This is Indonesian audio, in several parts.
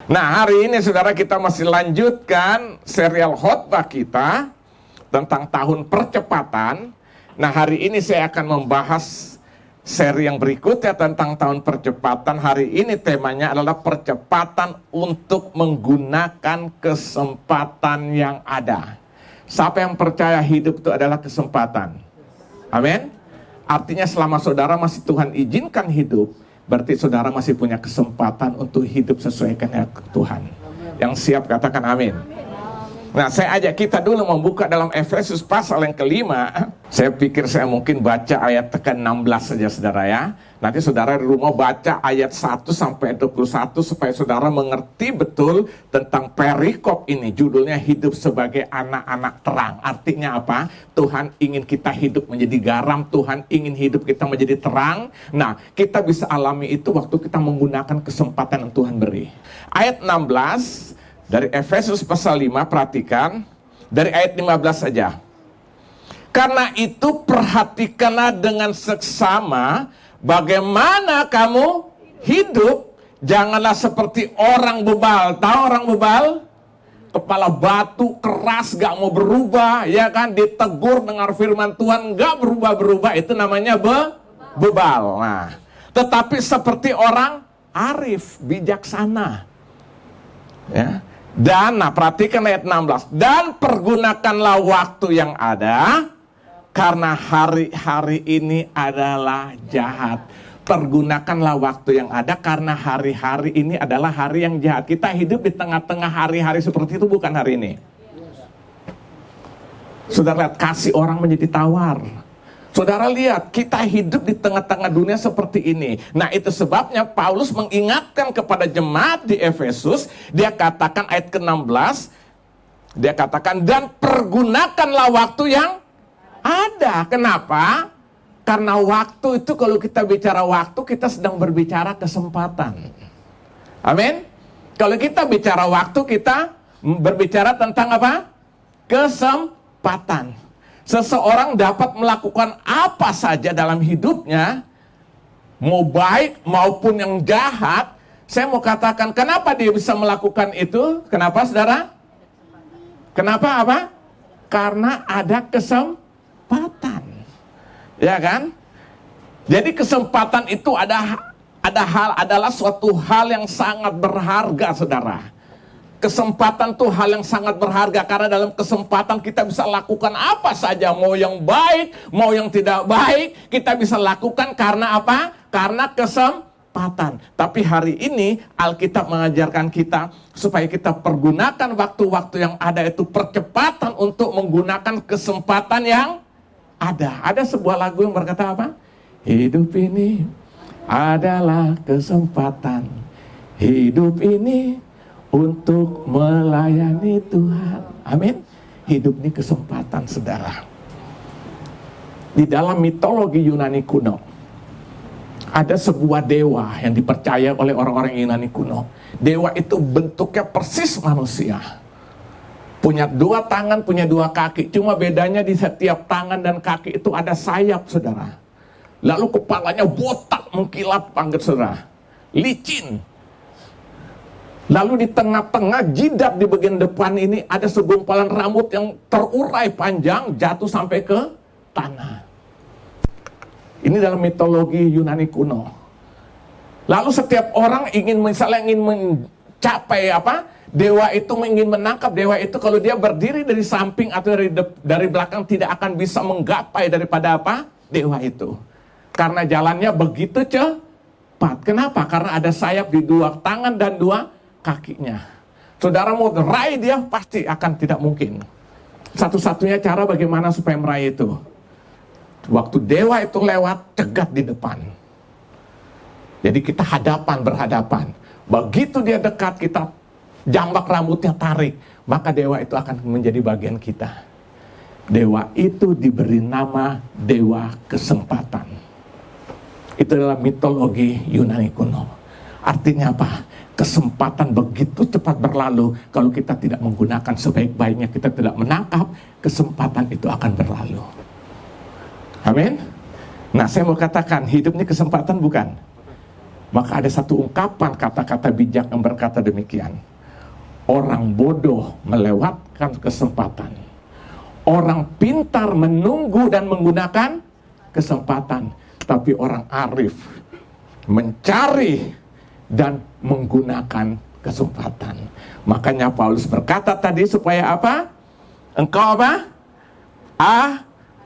Nah, hari ini saudara kita masih lanjutkan serial khotbah kita tentang tahun percepatan. Nah, hari ini saya akan membahas seri yang berikutnya tentang tahun percepatan. Hari ini temanya adalah percepatan untuk menggunakan kesempatan yang ada. Siapa yang percaya hidup itu adalah kesempatan? Amin. Artinya selama saudara masih Tuhan izinkan hidup, berarti saudara masih punya kesempatan untuk hidup sesuai kehendak Tuhan. Yang siap katakan amin. Nah, saya ajak kita dulu membuka dalam Efesus pasal yang kelima. Saya pikir saya mungkin baca ayat ke-16 saja saudara ya. Nanti saudara di rumah baca ayat 1 sampai 21 supaya saudara mengerti betul tentang perikop ini. Judulnya hidup sebagai anak-anak terang. Artinya apa? Tuhan ingin kita hidup menjadi garam. Tuhan ingin hidup kita menjadi terang. Nah, kita bisa alami itu waktu kita menggunakan kesempatan yang Tuhan beri. Ayat 16 dari Efesus pasal 5, perhatikan dari ayat 15 saja. Karena itu perhatikanlah dengan seksama bagaimana kamu hidup. Janganlah seperti orang bebal. Tahu orang bebal? Kepala batu, keras, gak mau berubah, ya kan? Ditegur dengar firman Tuhan, gak berubah-berubah. Itu namanya bebal. Nah, tetapi seperti orang arif, bijaksana. Ya. Dan, nah perhatikan ayat 16. Dan pergunakanlah waktu yang ada, karena hari-hari ini adalah jahat. Pergunakanlah waktu yang ada, karena hari-hari ini adalah hari yang jahat. Kita hidup di tengah-tengah hari-hari seperti itu bukan hari ini. Saudara lihat, kasih orang menjadi tawar. Saudara lihat, kita hidup di tengah-tengah dunia seperti ini. Nah, itu sebabnya Paulus mengingatkan kepada jemaat di Efesus. Dia katakan ayat ke-16, dia katakan, dan pergunakanlah waktu yang ada. Kenapa? Karena waktu itu, kalau kita bicara waktu, kita sedang berbicara kesempatan. Amin. Kalau kita bicara waktu, kita berbicara tentang apa? Kesempatan. Seseorang dapat melakukan apa saja dalam hidupnya, mau baik maupun yang jahat. Saya mau katakan, kenapa dia bisa melakukan itu? Kenapa saudara? Kenapa apa? Karena ada kesempatan. Ya kan? Jadi kesempatan itu adalah suatu hal yang sangat berharga, saudara. Kesempatan tuh hal yang sangat berharga, karena dalam kesempatan kita bisa lakukan apa saja, mau yang baik, mau yang tidak baik, kita bisa lakukan karena apa? Karena kesempatan. Tapi hari ini Alkitab mengajarkan kita supaya kita pergunakan waktu-waktu yang ada, itu percepatan untuk menggunakan kesempatan yang ada. Ada sebuah lagu yang berkata apa? Hidup ini adalah kesempatan. Hidup ini untuk melayani Tuhan. Amin. Hidup ini kesempatan, saudara. Di dalam mitologi Yunani kuno, ada sebuah dewa yang dipercaya oleh orang-orang Yunani kuno. Dewa itu bentuknya persis manusia. Punya 2 tangan, punya 2 kaki. Cuma bedanya di setiap tangan dan kaki itu ada sayap, saudara. Lalu kepalanya botak, mengkilap, panggil saudara. Licin. Lalu di tengah-tengah jidat di bagian depan ini ada segumpalan rambut yang terurai panjang, jatuh sampai ke tanah. Ini dalam mitologi Yunani kuno. Lalu setiap orang ingin mencapai apa? Dewa itu ingin menangkap dewa itu. Kalau dia berdiri dari samping atau dari belakang, tidak akan bisa menggapai daripada apa? Dewa itu. Karena jalannya begitu cepat. Kenapa? Karena ada sayap di 2 tangan dan 2 kakinya. Saudara mau meraih dia, pasti akan tidak mungkin. Satu-satunya cara bagaimana supaya meraih itu, waktu dewa itu lewat, cegat di depan. Jadi kita berhadapan. Begitu dia dekat, kita jambak rambutnya, tarik, maka dewa itu akan menjadi bagian kita. Dewa itu diberi nama dewa kesempatan. Itu adalah mitologi Yunani kuno. Artinya apa? Kesempatan begitu cepat berlalu. Kalau kita tidak menggunakan sebaik-baiknya, kita tidak menangkap, kesempatan itu akan berlalu. Amin. Nah, saya mau katakan, hidup ini kesempatan bukan? Maka ada satu ungkapan kata-kata bijak yang berkata demikian. Orang bodoh melewatkan kesempatan. Orang pintar menunggu dan menggunakan kesempatan. Tapi orang arif mencari dan menggunakan kesempatan. Makanya Paulus berkata tadi supaya apa? Engkau apa?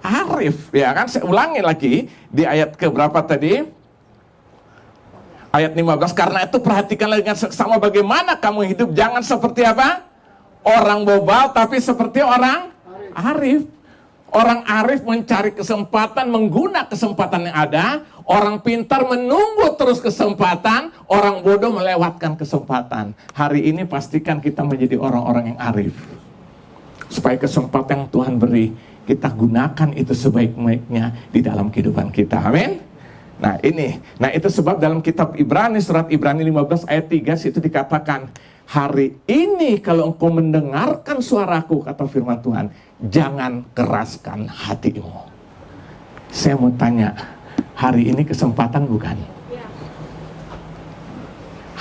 Arif. Ya kan, saya ulangi lagi di ayat keberapa tadi? Ayat 15, karena itu perhatikanlah dengan seksama bagaimana kamu hidup. Jangan seperti apa? Orang bobal, tapi seperti orang arif. Orang arif mencari kesempatan, mengguna kesempatan yang ada. Orang pintar menunggu terus kesempatan. Orang bodoh melewatkan kesempatan. Hari ini pastikan kita menjadi orang-orang yang arif. Supaya kesempatan yang Tuhan beri, kita gunakan itu sebaik-baiknya di dalam kehidupan kita. Amin. Nah itu sebab dalam kitab Ibrani, surat Ibrani 15 ayat 3 situ dikatakan, hari ini kalau engkau mendengarkan suaraku, kata firman Tuhan, jangan keraskan hatimu. Saya mau tanya, hari ini kesempatan bukan?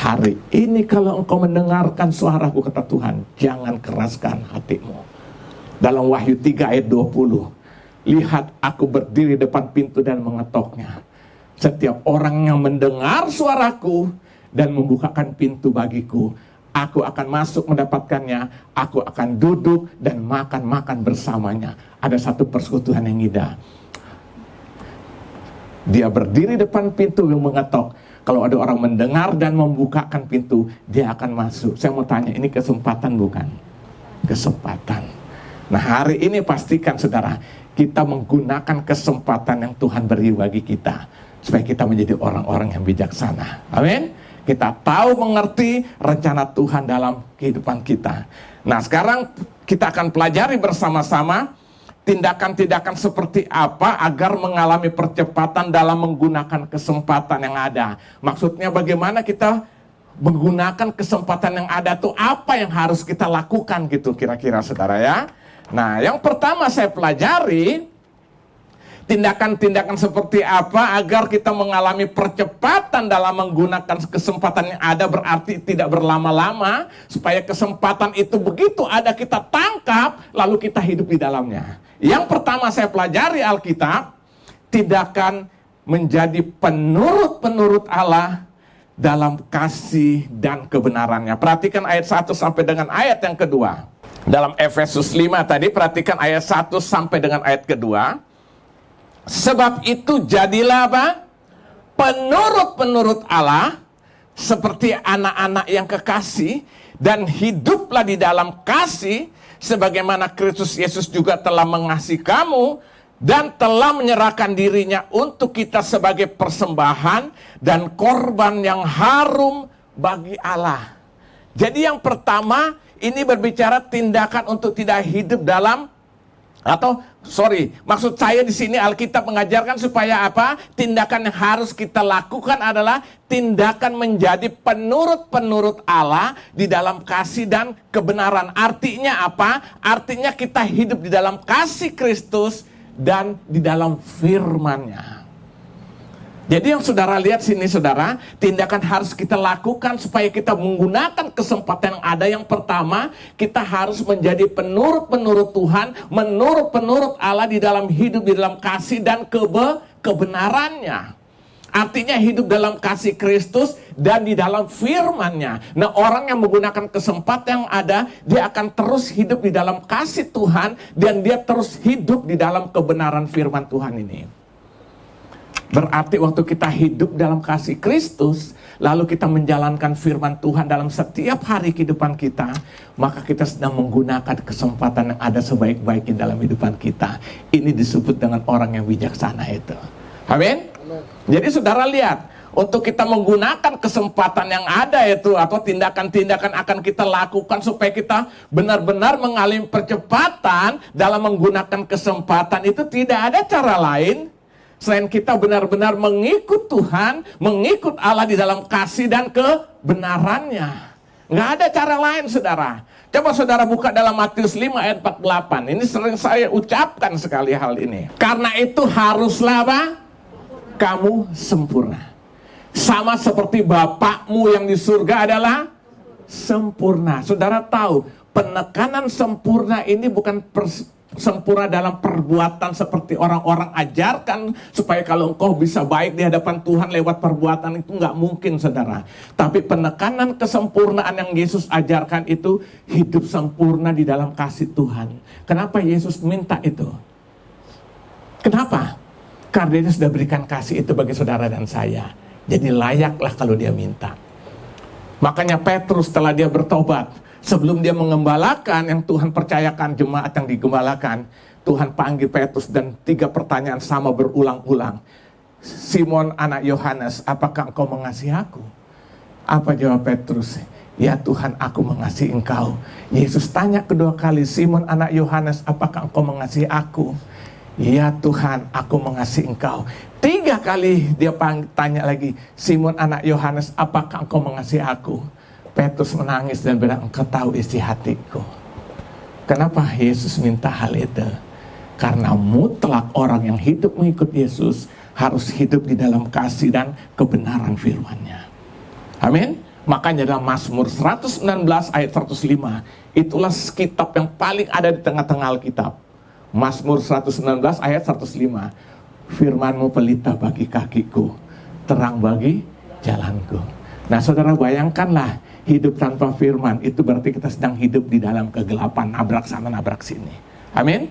Hari ini kalau engkau mendengarkan suaraku, kata Tuhan, jangan keraskan hatimu. Dalam Wahyu 3 ayat 20, lihat aku berdiri depan pintu dan mengetoknya. Setiap orang yang mendengar suaraku dan membukakan pintu bagiku, aku akan masuk mendapatkannya, aku akan duduk dan makan-makan bersamanya. Ada satu persekutuan yang indah. Dia berdiri depan pintu yang mengetok. Kalau ada orang mendengar dan membukakan pintu, dia akan masuk. Saya mau tanya, ini kesempatan bukan? Kesempatan. Nah hari ini pastikan saudara, kita menggunakan kesempatan yang Tuhan beri bagi kita. Supaya kita menjadi orang-orang yang bijaksana. Amin. Kita tahu mengerti rencana Tuhan dalam kehidupan kita. Nah sekarang kita akan pelajari bersama-sama tindakan-tindakan seperti apa agar mengalami percepatan dalam menggunakan kesempatan yang ada. Maksudnya bagaimana kita menggunakan kesempatan yang ada tuh, apa yang harus kita lakukan gitu kira-kira saudara ya. Nah yang pertama saya pelajari, tindakan-tindakan seperti apa agar kita mengalami percepatan dalam menggunakan kesempatan yang ada, berarti tidak berlama-lama, supaya kesempatan itu begitu ada kita tangkap, lalu kita hidup di dalamnya. Yang pertama saya pelajari Alkitab, tindakan menjadi penurut-penurut Allah dalam kasih dan kebenarannya. Perhatikan ayat 1 sampai dengan ayat yang kedua. Dalam Efesus 5 tadi, perhatikan ayat 1 sampai dengan ayat kedua. Sebab itu jadilah apa? Penurut-penurut Allah, seperti anak-anak yang kekasih, dan hiduplah di dalam kasih, sebagaimana Kristus Yesus juga telah mengasihi kamu, dan telah menyerahkan dirinya untuk kita sebagai persembahan dan korban yang harum bagi Allah. Jadi yang pertama, ini berbicara tindakan untuk tidak hidup dalam, maksud saya di sini Alkitab mengajarkan supaya apa? Tindakan yang harus kita lakukan adalah tindakan menjadi penurut-penurut Allah di dalam kasih dan kebenaran. Artinya apa? Artinya kita hidup di dalam kasih Kristus dan di dalam firman-Nya. Jadi yang saudara lihat sini saudara, tindakan harus kita lakukan supaya kita menggunakan kesempatan yang ada. Yang pertama, kita harus menjadi penurut-penurut Tuhan, menurut-penurut Allah di dalam hidup, di dalam kasih dan kebenarannya. Artinya hidup dalam kasih Kristus dan di dalam firman-Nya. Nah orang yang menggunakan kesempatan yang ada, dia akan terus hidup di dalam kasih Tuhan, dan dia terus hidup di dalam kebenaran firman Tuhan ini. Berarti waktu kita hidup dalam kasih Kristus, lalu kita menjalankan firman Tuhan dalam setiap hari kehidupan kita, maka kita sedang menggunakan kesempatan yang ada sebaik-baiknya dalam kehidupan kita. Ini disebut dengan orang yang bijaksana itu. Amin? Jadi saudara lihat, untuk kita menggunakan kesempatan yang ada itu, atau tindakan-tindakan akan kita lakukan supaya kita benar-benar mengalami percepatan dalam menggunakan kesempatan itu, tidak ada cara lain selain kita benar-benar mengikut Tuhan, mengikut Allah di dalam kasih dan kebenarannya. Nggak ada cara lain saudara. Coba saudara buka dalam Matius 5 ayat 48. Ini sering saya ucapkan sekali hal ini. Karena itu haruslah apa? Kamu sempurna. Sama seperti Bapakmu yang di surga adalah sempurna. Saudara tahu, penekanan sempurna ini bukan sempurna dalam perbuatan seperti orang-orang ajarkan supaya kalau engkau bisa baik di hadapan Tuhan lewat perbuatan, itu nggak mungkin, saudara. Tapi penekanan kesempurnaan yang Yesus ajarkan itu hidup sempurna di dalam kasih Tuhan. Kenapa Yesus minta itu? Kenapa? Karena dia sudah berikan kasih itu bagi saudara dan saya. Jadi layaklah kalau dia minta. Makanya Petrus setelah dia bertobat, sebelum dia mengembalakan yang Tuhan percayakan jemaat yang digembalakan, Tuhan panggil Petrus dan 3 pertanyaan sama berulang-ulang. Simon anak Yohanes, apakah engkau mengasihi aku? Apa jawab Petrus? Ya Tuhan, aku mengasihi engkau. Yesus tanya kedua kali, Simon anak Yohanes, apakah engkau mengasihi aku? Ya Tuhan, aku mengasihi engkau. 3 kali dia tanya lagi, Simon anak Yohanes, apakah engkau mengasihi aku? Petrus menangis dan bilang, engkau tahu isi hatiku. Kenapa Yesus minta hal itu? Karena mutlak orang yang hidup mengikut Yesus harus hidup di dalam kasih dan kebenaran firman-Nya. Amin. Makanya dalam Mazmur 119 ayat 105, itulah kitab yang paling ada di tengah-tengah Alkitab. Mazmur 119 ayat 105. Firman-Mu pelita bagi kakiku, terang bagi jalanku. Nah saudara, bayangkanlah hidup tanpa firman, itu berarti kita sedang hidup di dalam kegelapan, nabrak sana nabrak sini. Amin.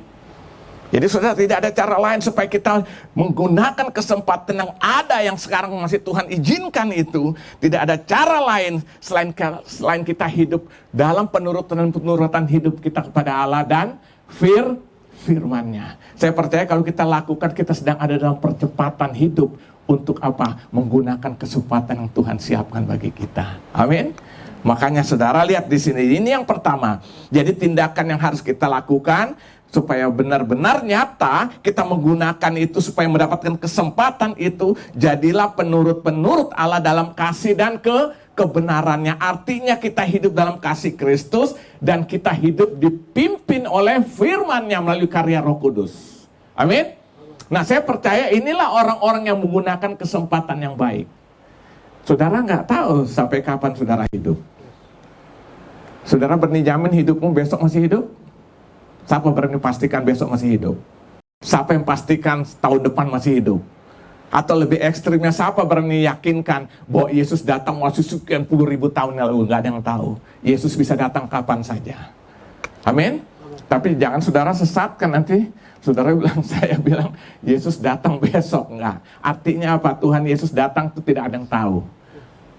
Jadi saudara, tidak ada cara lain supaya kita menggunakan kesempatan yang ada, yang sekarang masih Tuhan izinkan itu. Tidak ada cara lain selain kita hidup dalam penurutan hidup kita kepada Allah dan firman-Nya. Saya percaya kalau kita lakukan, kita sedang ada dalam percepatan hidup. Untuk apa? Menggunakan kesempatan yang Tuhan siapkan bagi kita. Amin. Makanya saudara lihat di sini, ini yang pertama. Jadi tindakan yang harus kita lakukan supaya benar-benar nyata kita menggunakan itu supaya mendapatkan kesempatan itu. Jadilah penurut-penurut Allah dalam kasih dan kebenarannya. Artinya kita hidup dalam kasih Kristus dan kita hidup dipimpin oleh firman-Nya melalui karya Roh Kudus. Amin. Nah saya percaya inilah orang-orang yang menggunakan kesempatan yang baik. Saudara nggak tahu sampai kapan saudara hidup. Saudara berani jamin hidupmu besok masih hidup? Siapa berani pastikan besok masih hidup? Siapa yang pastikan tahun depan masih hidup? Atau lebih ekstrimnya, siapa berani yakinkan bahwa Yesus datang masih sekian puluh ribu tahun yang lalu? Nggak ada yang tahu. Yesus bisa datang kapan saja. Amin. Tapi jangan saudara sesatkan nanti. Saudara bilang, saya bilang Yesus datang besok. Enggak. Artinya apa? Tuhan Yesus datang itu tidak ada yang tahu.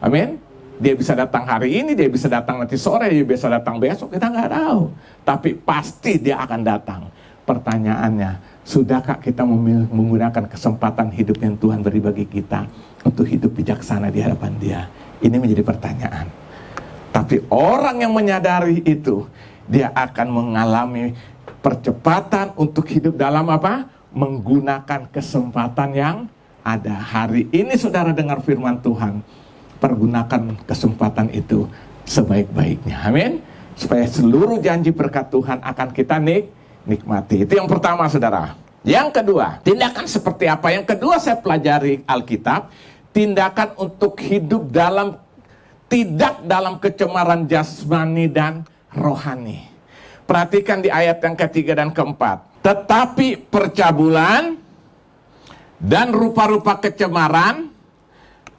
Amin. Dia bisa datang hari ini, dia bisa datang nanti sore, dia bisa datang besok, kita nggak tahu. Tapi pasti dia akan datang. Pertanyaannya, sudahkah kita menggunakan kesempatan hidup yang Tuhan beri bagi kita untuk hidup bijaksana di hadapan Dia? Ini menjadi pertanyaan. Tapi orang yang menyadari itu, dia akan mengalami percepatan untuk hidup dalam apa? Menggunakan kesempatan yang ada. Hari ini saudara dengar firman Tuhan, pergunakan kesempatan itu sebaik-baiknya. Amin. Supaya seluruh janji berkat Tuhan akan kita nikmati. Itu yang pertama saudara. Yang kedua, tindakan seperti apa? Yang kedua saya pelajari Alkitab, tindakan untuk hidup tidak dalam kecemaran jasmani dan rohani. Perhatikan di ayat yang ketiga dan keempat. Tetapi percabulan dan rupa-rupa kecemaran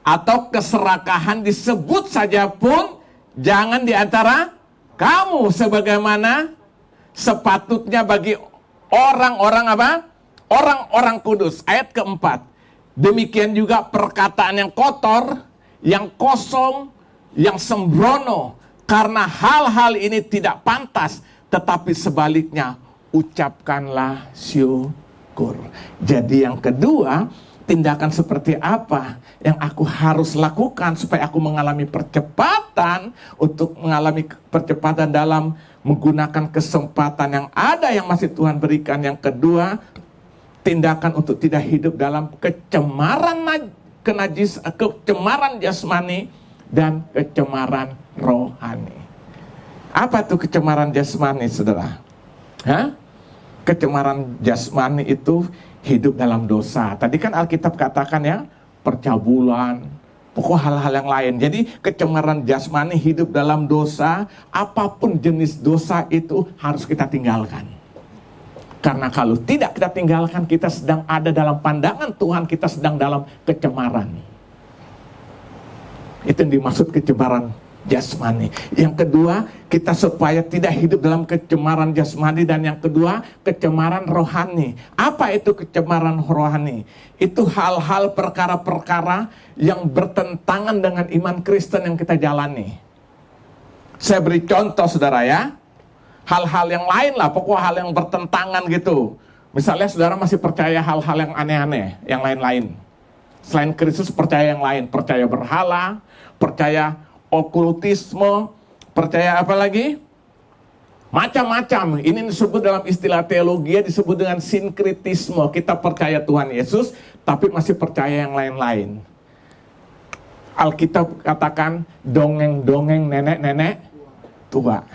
atau keserakahan disebut saja pun jangan di antara kamu sebagaimana sepatutnya bagi orang-orang apa? Orang-orang kudus. Ayat keempat. Demikian juga perkataan yang kotor, yang kosong, yang sembrono, karena hal-hal ini tidak pantas, tetapi sebaliknya ucapkanlah syukur. Jadi yang kedua, tindakan seperti apa yang aku harus lakukan supaya aku mengalami percepatan, untuk mengalami percepatan dalam menggunakan kesempatan yang ada yang masih Tuhan berikan. Yang kedua, tindakan untuk tidak hidup dalam kecemaran jasmani dan kecemaran rohani. Apa itu kecemaran jasmani, saudara? Kecemaran jasmani itu hidup dalam dosa. Tadi kan Alkitab katakan ya, percabulan, pokok hal-hal yang lain. Jadi kecemaran jasmani, hidup dalam dosa, apapun jenis dosa itu harus kita tinggalkan. Karena kalau tidak kita tinggalkan, kita sedang ada dalam pandangan Tuhan, kita sedang dalam kecemaran. Itu yang dimaksud kecemaran jasmani. Yang kedua, kita supaya tidak hidup dalam kecemaran jasmani. Dan yang kedua, kecemaran rohani. Apa itu kecemaran rohani? Itu hal-hal, perkara-perkara yang bertentangan dengan iman Kristen yang kita jalani. Saya beri contoh saudara ya. Hal-hal yang lain lah, pokok hal yang bertentangan gitu. Misalnya saudara masih percaya hal-hal yang aneh-aneh, yang lain-lain. Selain Kristus percaya yang lain, percaya berhala, percaya okultisme, percaya apa lagi? Macam-macam. Ini disebut dalam istilah teologi, disebut dengan sinkritisme. Kita percaya Tuhan Yesus, tapi masih percaya yang lain-lain. Alkitab katakan dongeng-dongeng nenek-nenek tua.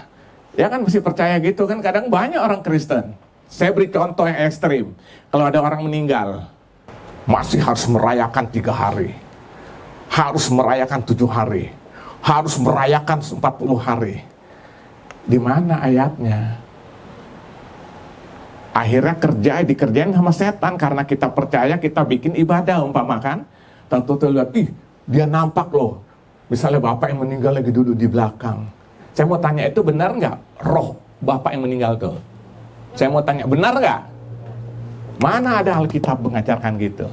Ya kan mesti percaya gitu kan, kadang banyak orang Kristen. Saya beri contoh yang ekstrim. Kalau ada orang meninggal, masih harus merayakan 3 hari. Harus merayakan 7 hari. Harus merayakan 40 hari. Di mana ayatnya? Akhirnya dikerjain sama setan. Karena kita percaya, kita bikin ibadah umpama kan. Tentu lihat, dia nampak loh. Misalnya bapak yang meninggal lagi duduk di belakang. Saya mau tanya, itu benar nggak roh bapak yang meninggal tuh? Saya mau tanya, benar nggak? Mana ada Alkitab mengajarkan gitu?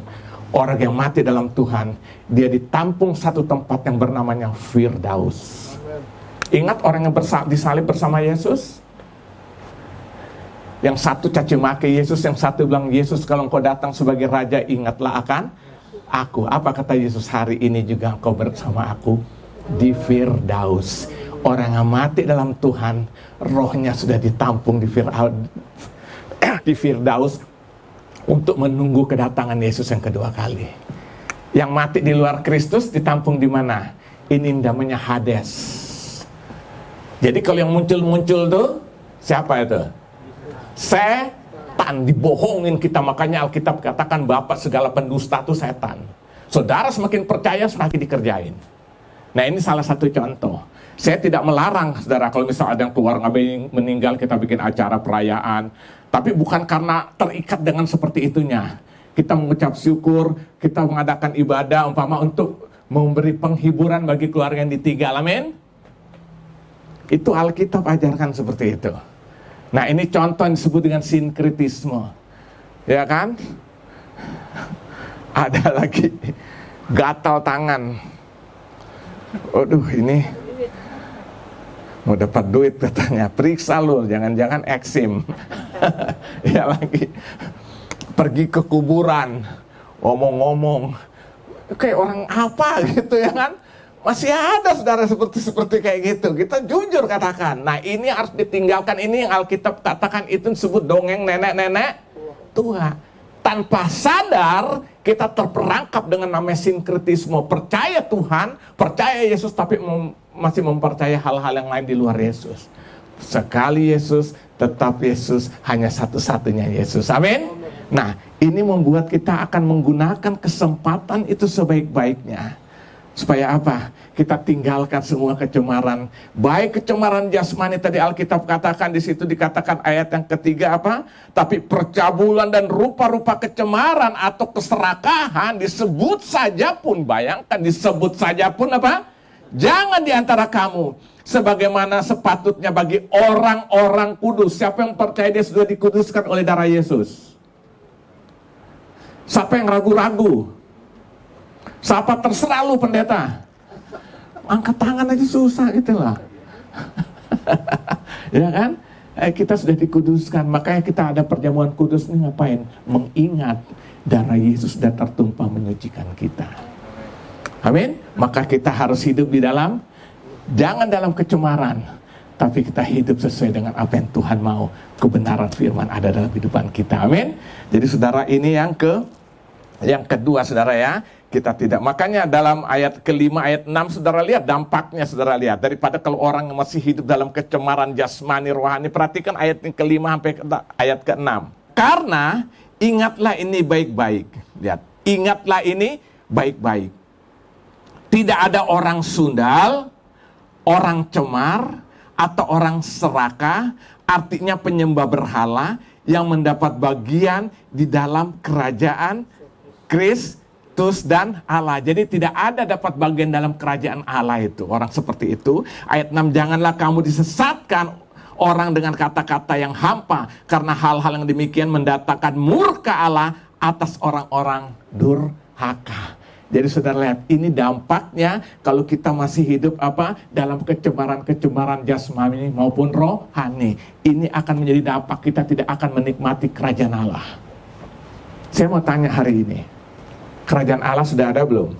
Orang yang mati dalam Tuhan, dia ditampung satu tempat yang bernamanya Firdaus. Ingat orang yang disalib bersama Yesus? Yang satu caci maki Yesus, yang satu bilang, Yesus kalau engkau datang sebagai raja, ingatlah akan aku. Apa kata Yesus? Hari ini juga engkau bersama aku di Firdaus. Orang yang mati dalam Tuhan, rohnya sudah ditampung di Firdaus untuk menunggu kedatangan Yesus yang kedua kali. Yang mati di luar Kristus ditampung di mana? Ini namanya Hades. Jadi kalau yang muncul-muncul tuh siapa itu? Setan, dibohongin kita. Makanya Alkitab katakan bapak segala pendusta itu setan. Saudara semakin percaya semakin dikerjain. Nah ini salah satu contoh. Saya tidak melarang saudara kalau misalnya ada yang keluar meninggal kita bikin acara perayaan. Tapi bukan karena terikat dengan seperti itunya. Kita mengucap syukur, kita mengadakan ibadah umpama untuk memberi penghiburan bagi keluarga yang ditinggal. Amin. Itu Alkitab ajarkan seperti itu. Nah ini contoh yang disebut dengan sinkritisme. Ya kan? Ada lagi gatal tangan. Waduh ini mau dapat duit katanya, periksa lu, jangan-jangan eksim. Ya lagi pergi ke kuburan, ngomong-ngomong kayak orang apa gitu ya kan. Masih ada saudara seperti kayak gitu. Kita jujur katakan, nah ini harus ditinggalkan. Ini yang Alkitab katakan itu disebut dongeng nenek-nenek tua. Tanpa sadar kita terperangkap dengan namanya sinkritisme. Percaya Tuhan, percaya Yesus, tapi masih mempercayai hal-hal yang lain di luar Yesus. Sekali Yesus, tetap Yesus, hanya satu-satunya Yesus. Amin. Nah ini membuat kita akan menggunakan kesempatan itu sebaik-baiknya. Supaya apa? Kita tinggalkan semua kecemaran. Baik kecemaran jasmani tadi Alkitab katakan, di situ dikatakan ayat yang ketiga apa? Tapi percabulan dan rupa-rupa kecemaran atau keserakahan disebut saja pun, bayangkan disebut saja pun apa? Jangan di antara kamu. Sebagaimana sepatutnya bagi orang-orang kudus. Siapa yang percaya dia sudah dikuduskan oleh darah Yesus? Siapa yang ragu-ragu? Siapa terserah lu pendeta? Angkat tangan aja susah gitu lah. Ya kan? Kita sudah dikuduskan. Makanya kita ada perjamuan kudus ini ngapain? Mengingat darah Yesus sudah tertumpah menyucikan kita. Amin. Maka kita harus hidup di dalam, jangan dalam kecemaran, tapi kita hidup sesuai dengan apa yang Tuhan mau. Kebenaran firman ada dalam kehidupan kita. Amin. Jadi saudara, ini yang kedua saudara ya. Kita tidak, makanya dalam ayat kelima, ayat 6 saudara lihat dampaknya, saudara lihat. Daripada kalau orang masih hidup dalam kecemaran jasmani rohani, perhatikan ayat yang kelima sampai ayat ke-6. Karena ingatlah ini baik-baik. Lihat, ingatlah ini baik-baik. Tidak ada orang sundal, orang cemar, atau orang serakah, artinya penyembah berhala, yang mendapat bagian di dalam kerajaan Kristus dan Allah. Jadi tidak ada dapat bagian dalam kerajaan Allah itu. Orang seperti itu. Ayat 6, janganlah kamu disesatkan orang dengan kata-kata yang hampa, karena hal-hal yang demikian mendatangkan murka Allah atas orang-orang durhaka. Jadi saudara lihat, ini dampaknya kalau kita masih hidup dalam kecemaran-kecemaran jasmani maupun rohani. Ini akan menjadi dampak, kita tidak akan menikmati kerajaan Allah. Saya mau tanya hari ini, kerajaan Allah sudah ada belum?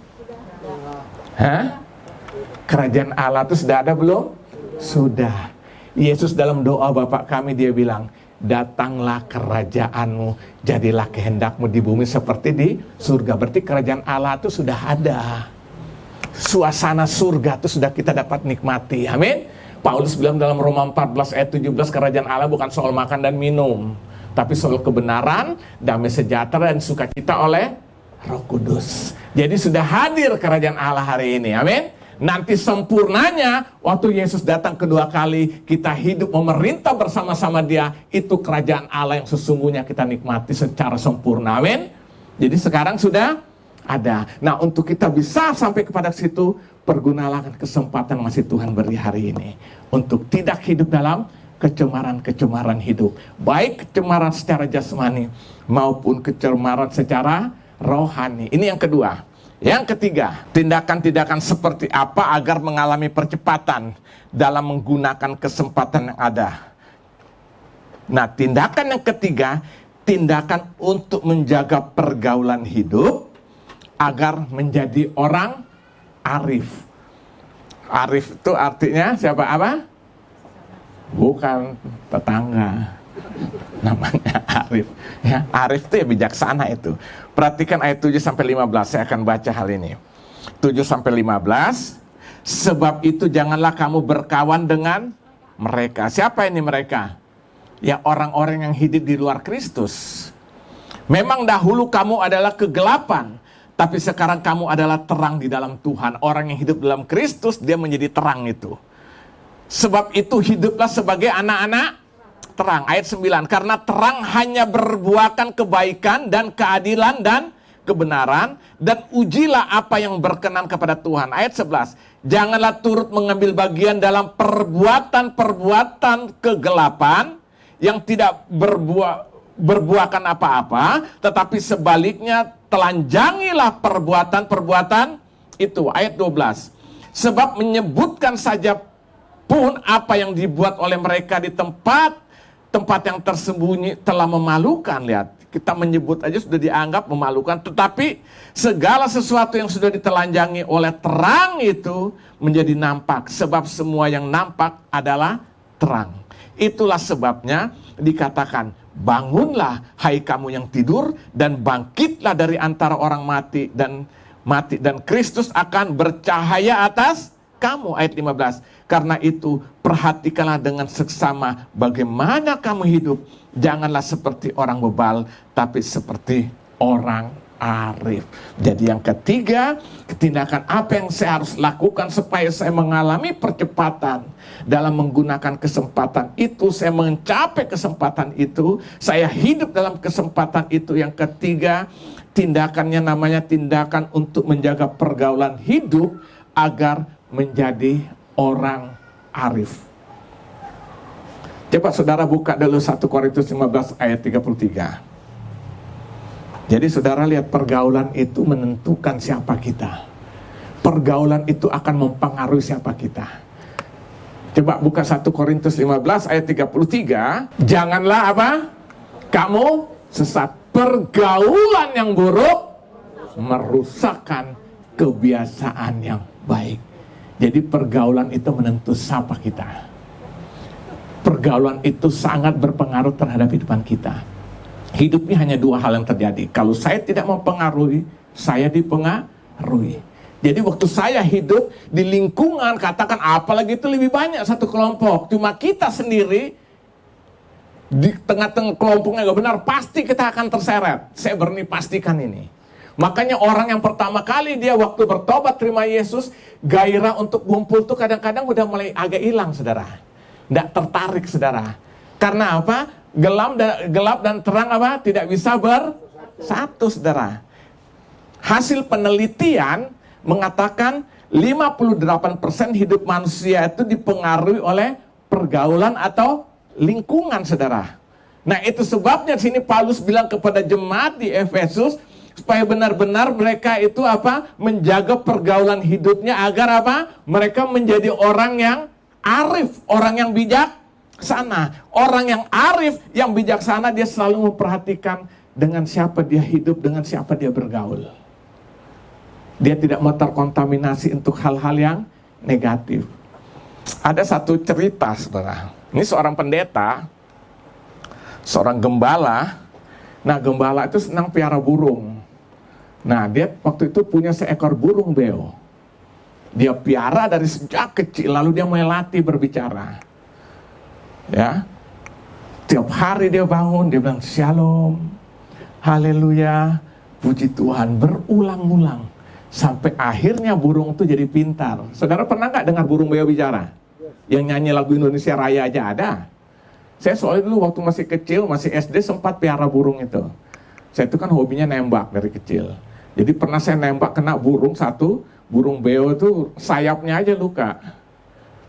Hah? Kerajaan Allah itu sudah ada belum? Sudah. Yesus dalam doa Bapa kami, dia bilang, datanglah kerajaanmu, jadilah kehendakmu di bumi seperti di surga. Berarti kerajaan Allah itu sudah ada. Suasana surga itu sudah kita dapat nikmati. Amin. Paulus bilang dalam Roma 14 ayat 17, kerajaan Allah bukan soal makan dan minum, tapi soal kebenaran, damai sejahtera dan sukacita oleh Roh Kudus. Jadi sudah hadir kerajaan Allah hari ini. Amin. Nanti sempurnanya waktu Yesus datang kedua kali, kita hidup memerintah bersama-sama dia. Itu kerajaan Allah yang sesungguhnya kita nikmati secara sempurna. Amin. Jadi sekarang sudah ada. Nah, untuk kita bisa sampai kepada situ, pergunalah kesempatan masih Tuhan beri hari ini untuk tidak hidup dalam kecemaran-kecemaran hidup, baik kecemaran secara jasmani maupun kecemaran secara rohani. Ini yang kedua. Yang ketiga, tindakan-tindakan seperti apa agar mengalami percepatan dalam menggunakan kesempatan yang ada. Nah, tindakan yang ketiga, tindakan untuk menjaga pergaulan hidup agar menjadi orang arif. Arif itu artinya siapa apa? Bukan tetangga. Namanya arif. Ya, arif itu ya bijaksana itu. Perhatikan ayat 7-15, saya akan baca hal ini. 7-15, sebab itu janganlah kamu berkawan dengan mereka. Siapa ini mereka? Ya, orang-orang yang hidup di luar Kristus. Memang dahulu kamu adalah kegelapan, tapi sekarang kamu adalah terang di dalam Tuhan. Orang yang hidup dalam Kristus, dia menjadi terang itu. Sebab itu hiduplah sebagai anak-anak terang. Ayat 9, karena terang hanya berbuahkan kebaikan dan keadilan dan kebenaran, dan ujilah apa yang berkenan kepada Tuhan. Ayat 11, janganlah turut mengambil bagian dalam perbuatan-perbuatan kegelapan yang tidak berbuahkan apa-apa, tetapi sebaliknya telanjangilah perbuatan-perbuatan itu. Ayat 12, sebab menyebutkan saja pun apa yang dibuat oleh mereka di tempat yang tersembunyi telah memalukan. Lihat, kita menyebut aja sudah dianggap memalukan, tetapi segala sesuatu yang sudah ditelanjangi oleh terang itu menjadi nampak, sebab semua yang nampak adalah terang. Itulah sebabnya dikatakan, bangunlah hai kamu yang tidur, dan bangkitlah dari antara orang mati, dan Kristus akan bercahaya atas kamu. Ayat 15, karena itu perhatikanlah dengan seksama bagaimana kamu hidup. Janganlah seperti orang bebal, tapi seperti orang arif. Jadi yang ketiga, tindakan apa yang saya harus lakukan supaya saya mengalami percepatan dalam menggunakan kesempatan itu, saya mencapai kesempatan itu, saya hidup dalam kesempatan itu. Yang ketiga, tindakannya namanya tindakan untuk menjaga pergaulan hidup agar menjadi orang arif. Coba saudara buka dulu 1 Korintus 15 ayat 33. Jadi saudara lihat, pergaulan itu menentukan siapa kita. Pergaulan itu akan mempengaruhi siapa kita. Coba buka 1 Korintus 15 ayat 33. Janganlah apa? Kamu sesat. Pergaulan yang buruk merusakkan kebiasaan yang baik. Jadi pergaulan itu menentu siapa kita. Pergaulan itu sangat berpengaruh terhadap kehidupan kita. Hidupnya hanya dua hal yang terjadi. Kalau saya tidak mempengaruhi, saya dipengaruhi. Jadi waktu saya hidup di lingkungan, katakan apalagi itu lebih banyak satu kelompok, cuma kita sendiri di tengah-tengah kelompoknya gak benar, pasti kita akan terseret. Saya berani pastikan ini. Makanya orang yang pertama kali dia waktu bertobat terima Yesus, gairah untuk kumpul tuh kadang-kadang udah mulai agak hilang, saudara. Tidak tertarik, saudara. Karena apa? Gelap dan terang apa? Tidak bisa bersatu, saudara. Hasil penelitian mengatakan 58% hidup manusia itu dipengaruhi oleh pergaulan atau lingkungan, saudara. Nah, itu sebabnya sini Paulus bilang kepada jemaat di Efesus supaya benar-benar mereka itu apa? Menjaga pergaulan hidupnya agar apa? Mereka menjadi orang yang arif, orang yang bijaksana. Orang yang arif, yang bijaksana, dia selalu memperhatikan dengan siapa dia hidup, dengan siapa dia bergaul. Dia tidak mau terkontaminasi untuk hal-hal yang negatif. Ada satu cerita, saudara. Ini seorang pendeta, seorang gembala. Nah, gembala itu senang piara burung. Nah, dia waktu itu punya seekor burung beo. Dia piara dari sejak kecil, lalu dia mulai latih berbicara. Ya, tiap hari dia bangun, dia bilang shalom, haleluya, puji Tuhan, berulang-ulang. Sampai akhirnya burung itu jadi pintar. Saudara pernah nggak dengar burung beo bicara? Yang nyanyi lagu Indonesia Raya aja ada. Saya soalnya dulu waktu masih kecil, masih SD sempat piara burung itu. Saya itu kan hobinya nembak dari kecil. Jadi pernah saya nembak kena burung satu, burung beo itu sayapnya aja luka.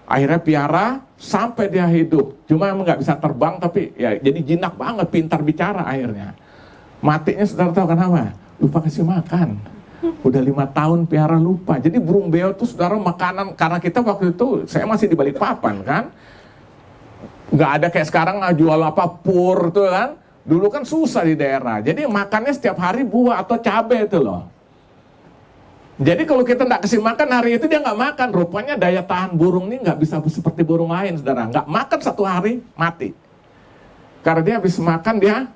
Akhirnya piara sampai dia hidup. Cuma emang nggak bisa terbang, tapi ya jadi jinak banget, pintar bicara akhirnya. Matinya saudara tahu kenapa? Lupa kasih makan. Udah 5 tahun piara lupa. Jadi burung beo itu saudara makanan, karena kita waktu itu saya masih di Balikpapan kan. Nggak ada kayak sekarang jual apa pur tuh kan. Dulu kan susah di daerah. Jadi makannya setiap hari buah atau cabai itu loh. Jadi kalau kita nggak kasih makan hari itu dia nggak makan. Rupanya daya tahan burung ini nggak bisa seperti burung lain, saudara. Nggak makan 1 hari mati. Karena dia habis makan dia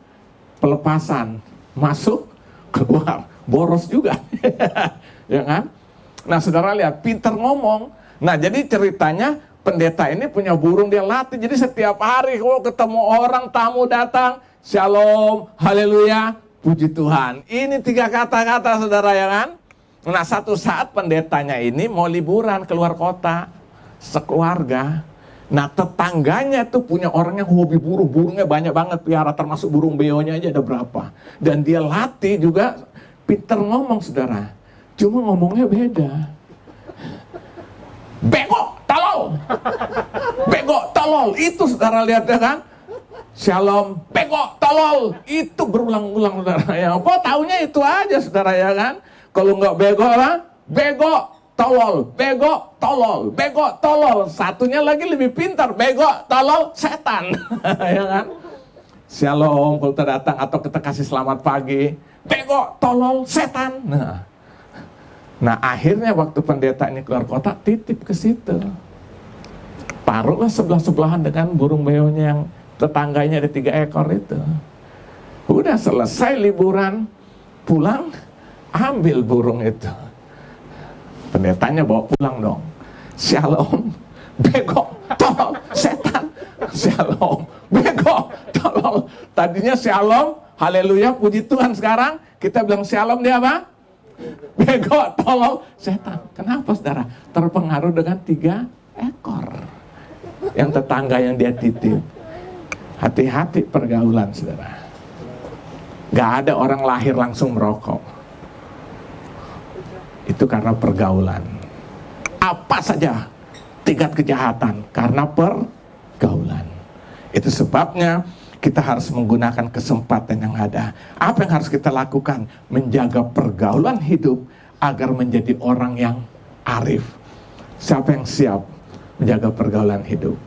pelepasan, masuk keluar, boros juga. Ya kan? Nah, saudara lihat, pintar ngomong. Nah, jadi ceritanya pendeta ini punya burung, dia latih. Jadi setiap hari kalau ketemu orang, tamu datang, shalom, haleluya, puji Tuhan. Ini 3 kata-kata, saudara, ya kan? Nah, satu saat pendetanya ini mau liburan keluar kota sekeluarga. Nah, tetangganya tuh punya orang yang hobi burung, burungnya banyak banget piara, termasuk burung beonya aja ada berapa. Dan dia latih juga, pinter ngomong, saudara. Cuma ngomongnya beda. Bego, tolol. Bego, tolol. Itu saudara lihat ya kan? Shalom, bego, tolol. Itu berulang-ulang, saudara. Ya, apa taunya itu aja, saudara, ya kan? Kalau nggak bego lah, bego, tolol, bego, tolol, bego, tolol. Satunya lagi lebih pintar, bego, tolol, setan. Ya kan? Shalom, kalau kita datang atau kita kasih selamat pagi, bego, tolol, setan. Nah, akhirnya waktu pendeta ini keluar kota, titip ke situ. Taruhlah sebelah-sebelahan dengan burung beonya yang tetangganya ada 3 ekor itu. Udah selesai liburan, pulang, ambil burung itu. Pendetanya bawa pulang dong. Shalom, bego, tolol, setan. Shalom, bego, tolol. Tadinya shalom, haleluya, puji Tuhan. Sekarang kita bilang shalom, dia apa? Bego, tolol, setan. Kenapa, saudara? Terpengaruh dengan 3 ekor yang tetangga yang dia titip. Hati-hati pergaulan, saudara. Gak ada orang lahir langsung merokok. Itu karena pergaulan. Apa saja tingkat kejahatan karena pergaulan. Itu sebabnya kita harus menggunakan kesempatan yang ada. Apa yang harus kita lakukan? Menjaga pergaulan hidup agar menjadi orang yang arif. Siapa yang siap menjaga pergaulan hidup?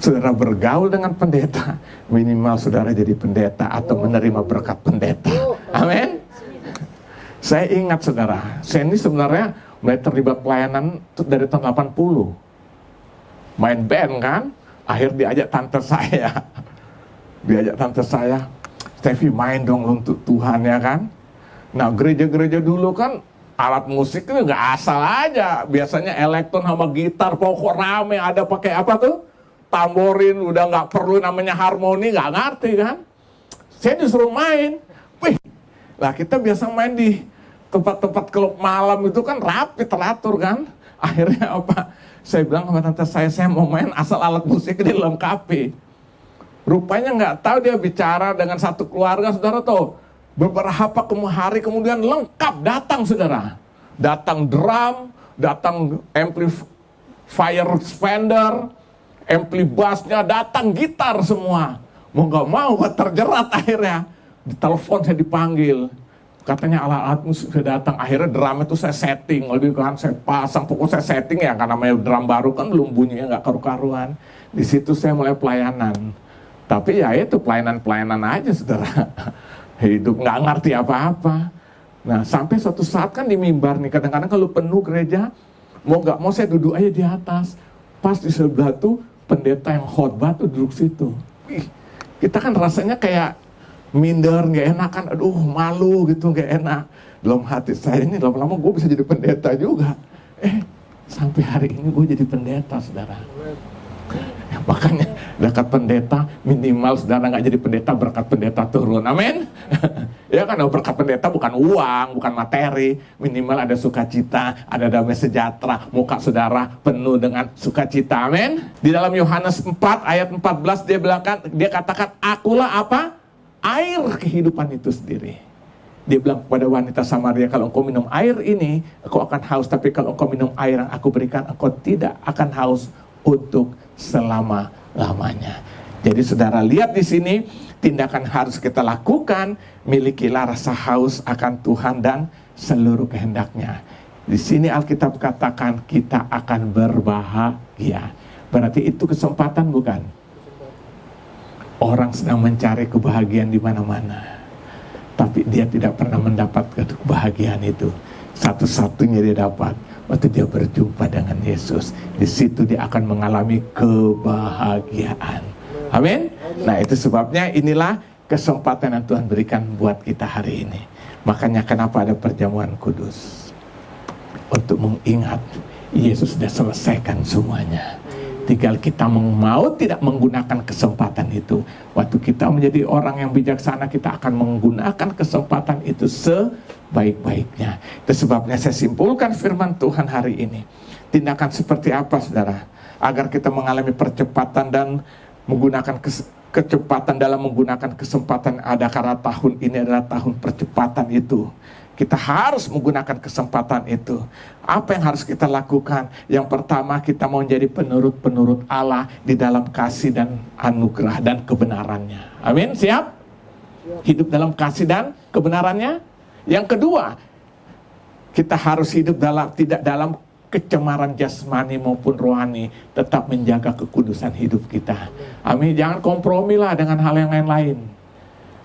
Saudara bergaul dengan pendeta, minimal saudara jadi pendeta atau menerima berkat pendeta. Amin. Saya ingat, saudara, saya ini sebenarnya mulai terlibat pelayanan dari tahun 80. Main band kan, akhir diajak tante saya. Stevie main dong untuk Tuhan, ya kan. Nah, gereja-gereja dulu kan alat musik itu nggak asal aja. Biasanya elektron sama gitar, pokok rame, ada pakai apa tuh? Tamborin, udah nggak perlu namanya harmoni, nggak ngerti kan. Saya disuruh main. Wih, Lah kita biasa main di tempat-tempat klub malam itu kan rapi, teratur kan. Akhirnya apa? Saya bilang sama tante saya mau main asal alat musiknya dilengkapi. Rupanya nggak tahu dia bicara dengan satu keluarga, saudara tuh. Beberapa hari kemudian lengkap datang, saudara. Datang drum, datang amplifier expander, ampli bassnya, datang gitar semua. Mau nggak mau terjerat akhirnya. Di telepon saya dipanggil. Katanya alat-alat musik sudah datang. Akhirnya drum itu saya setting, lebih kan saya pasang, pokoknya saya setting ya, karena namanya drum baru kan belum bunyinya nggak karu-karuan. Di situ saya mulai pelayanan. Tapi ya itu pelayanan aja, saudara. Hidup nggak ngerti apa-apa. Nah sampai suatu saat kan di mimbar nih, kadang-kadang kalau penuh gereja, mau nggak mau saya duduk aja di atas. Pas di sebelah tuh pendeta yang khotbah tuh duduk situ. Kita kan rasanya kayak minder, nggak enak kan, aduh malu gitu, nggak enak. Dalam hati saya ini lama-lama gue bisa jadi pendeta juga. Sampai hari ini gue jadi pendeta, saudara. Makanya berkat pendeta minimal saudara nggak jadi pendeta, berkat pendeta turun, amin. Ya kan, berkat pendeta bukan uang, bukan materi, minimal ada sukacita, ada damai sejahtera, muka saudara penuh dengan sukacita, amin. Di dalam Yohanes 4 ayat 14 dia katakan, akulah apa? Air kehidupan itu sendiri. Dia bilang kepada wanita Samaria, kalau engkau minum air ini, engkau akan haus, tapi kalau engkau minum air yang aku berikan, engkau tidak akan haus untuk selama-lamanya. Jadi saudara lihat di sini, tindakan harus kita lakukan, milikilah rasa haus akan Tuhan dan seluruh kehendaknya. Di sini Alkitab katakan kita akan berbahagia. Berarti itu kesempatan, bukan? Orang sedang mencari kebahagiaan di mana-mana, tapi dia tidak pernah mendapatkan kebahagiaan itu. Satu-satunya dia dapat waktu dia berjumpa dengan Yesus. Di situ dia akan mengalami kebahagiaan. Amin. Nah itu sebabnya inilah kesempatan yang Tuhan berikan buat kita hari ini. Makanya kenapa ada perjamuan kudus, untuk mengingat Yesus sudah selesaikan semuanya. Tinggal kita mau tidak menggunakan kesempatan itu. Waktu kita menjadi orang yang bijaksana, kita akan menggunakan kesempatan itu sebaik-baiknya. Itu sebabnya saya simpulkan firman Tuhan hari ini. Tindakan seperti apa, saudara? Agar kita mengalami percepatan dan menggunakan kecepatan dalam menggunakan kesempatan ada, karena tahun ini adalah tahun percepatan itu. Kita harus menggunakan kesempatan itu. Apa yang harus kita lakukan? Yang pertama, kita mau menjadi penurut-penurut Allah di dalam kasih dan anugerah dan kebenarannya. Amin, siap? Hidup dalam kasih dan kebenarannya. Yang kedua, kita harus hidup tidak dalam kecemaran jasmani maupun rohani, tetap menjaga kekudusan hidup kita. Amin, jangan kompromi lah dengan hal yang lain-lain.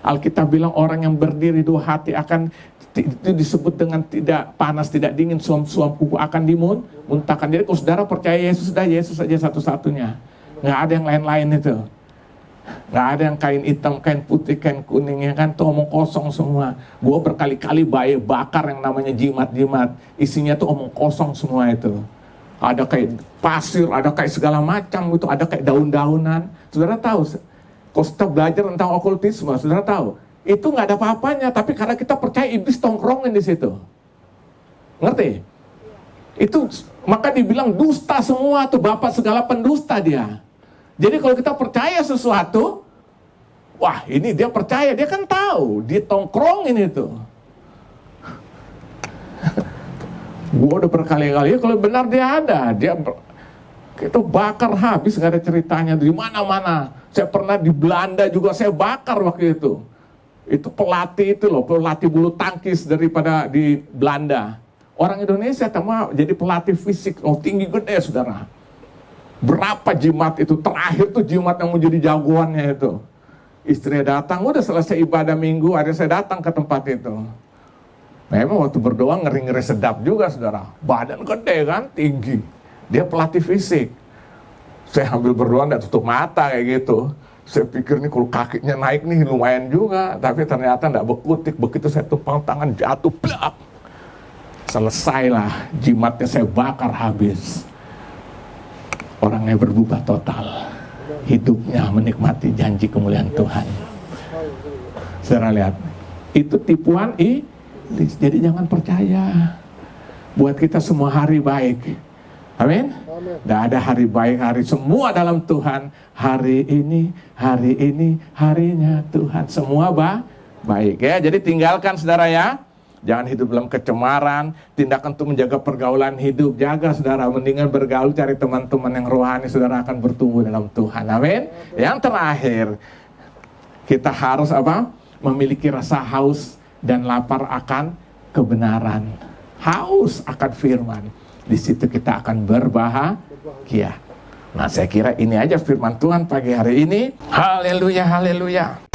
Alkitab bilang orang yang berdiri dua hati akan, itu disebut dengan tidak panas, tidak dingin, suam-suam kuku akan dimuntahkan. Jadi kalau saudara percaya Yesus, sudah Yesus saja satu-satunya. Nggak ada yang lain-lain itu. Nggak ada yang kain hitam, kain putih, kain kuning, ya kan, tuh omong kosong semua. Gue berkali-kali bakar yang namanya jimat-jimat, isinya tuh omong kosong semua itu. Ada kayak pasir, ada kayak segala macam itu, ada kayak daun-daunan. Saudara tahu, kalau kita belajar tentang okultisme, saudara tahu, itu nggak ada apa-apanya, tapi karena kita percaya iblis tongkrongin di situ. Ngerti? Itu maka dibilang dusta semua tuh, bapak segala pendusta dia. Jadi kalau kita percaya sesuatu, wah ini dia percaya, dia kan tahu, dia tongkrongin itu. Gua udah berkali-kali, kalau benar dia ada, itu bakar habis, nggak ada ceritanya di mana-mana. Saya pernah di Belanda juga saya bakar waktu itu. Itu pelatih itu loh, pelatih bulu tangkis daripada di Belanda. Orang Indonesia sama jadi pelatih fisik, tinggi gede, saudara. Berapa jimat itu, terakhir tuh jimat yang menjadi jagoannya itu. Istrinya datang, udah selesai ibadah minggu, ada saya datang ke tempat itu. Memang waktu berdoa ngeri-ngeri sedap juga, saudara. Badan gede kan, tinggi. Dia pelatih fisik. Saya ambil berdoa, nggak tutup mata kayak gitu. Saya pikir nih kalau kakinya naik nih lumayan juga, tapi ternyata nggak bekutik. Begitu saya tumpang tangan jatuh, plak. Selesailah, jimatnya saya bakar habis. Orangnya berubah total. Hidupnya menikmati janji kemuliaan Tuhan. Saudara lihat, Itu tipuan iblis. Jadi jangan percaya. Buat kita semua hari baik. Amin. Tidak ada hari baik, hari semua dalam Tuhan. Hari ini harinya Tuhan. Semua baik ya. Jadi tinggalkan saudara ya. Jangan hidup dalam kecemaran. Tindakan untuk menjaga pergaulan hidup. Jaga saudara. Mendingan bergaul, cari teman-teman yang rohani. Saudara akan bertumbuh dalam Tuhan. Amin. Yang terakhir, kita harus apa? Memiliki rasa haus dan lapar akan kebenaran. Haus akan firman. Di situ kita akan berbahagia. Nah, saya kira ini aja firman Tuhan pagi hari ini. Haleluya, haleluya.